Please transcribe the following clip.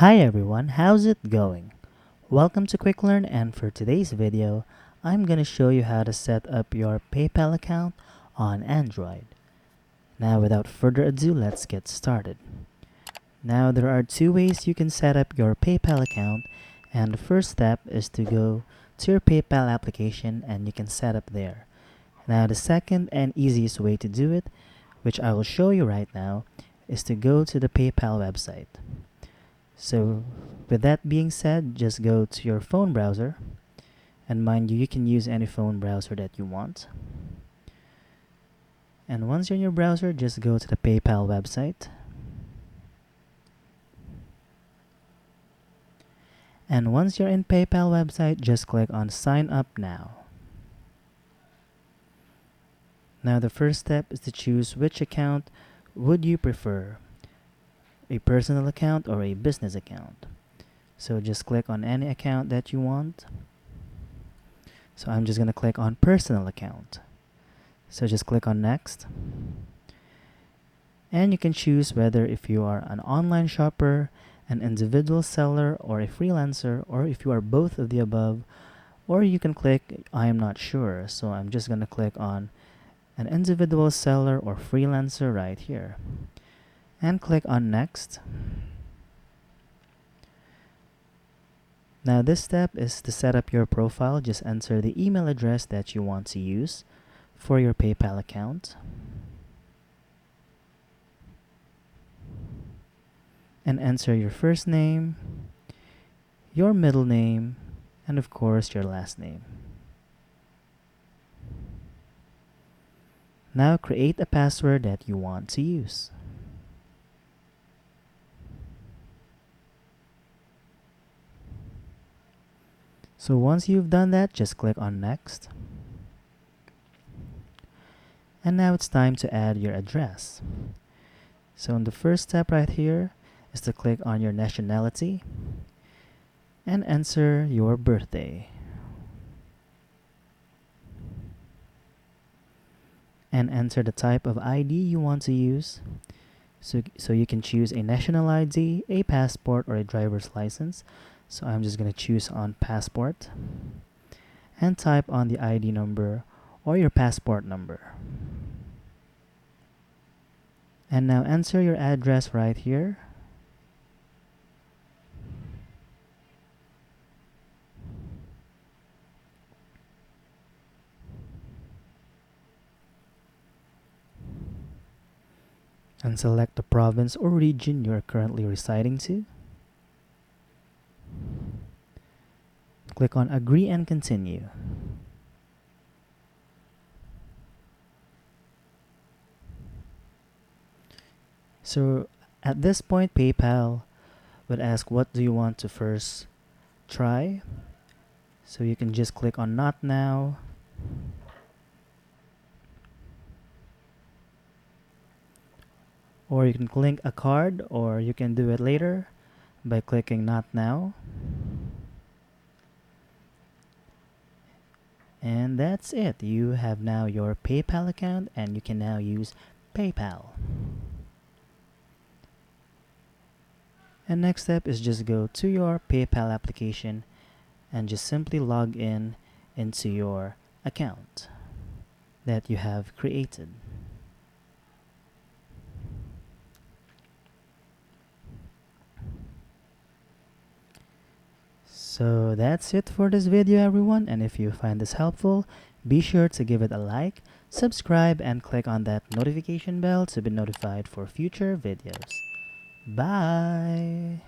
Hi everyone, how's it going? Welcome to Quick Learn, and for today's video, I'm gonna show you how to set up your PayPal account on Android. Now without further ado, let's get started. Now there are two ways you can set up your PayPal account, and the first step is to go to your PayPal application and you can set up there. Now the second and easiest way to do it, which I will show you right now, is to go to the PayPal website. So with that being said, just go to your phone browser, and mind you, you can use any phone browser that you want. And once you're in your browser, just go to the PayPal website. And once you're in PayPal website, just click on sign up now. Now the first step is to choose which account would you prefer, a personal account or a business account. So just click on any account that you want. So I'm just going to click on personal account. So just click on next. And you can choose whether if you are an online shopper, an individual seller, or a freelancer, or if you are both of the above, or you can click I am not sure. So I'm just going to click on an individual seller or freelancer right here. And click on next. Now this step is to set up your profile. Just enter the email address that you want to use for your PayPal account. And enter your first name, your middle name, and of course your last name. Now create a password that you want to use. So once you've done that, just click on next. And now it's time to add your address. So in the first step right here is to click on your nationality and enter your birthday. And enter the type of ID you want to use. So you can choose a national ID, a passport, or a driver's license. So I'm just going to choose on passport and type on the ID number or your passport number. And now enter your address right here. And select the province or region you're currently residing to. Click on agree and continue. So at this point, PayPal would ask, what do you want to first try? So you can just click on not now. Or you can link a card, or you can do it later by clicking not now. And that's it. You have now your PayPal account and you can now use PayPal. And next step is just go to your PayPal application and just simply log in into your account that you have created. So that's it for this video, everyone, and if you find this helpful, be sure to give it a like, subscribe, and click on that notification bell to be notified for future videos. Bye!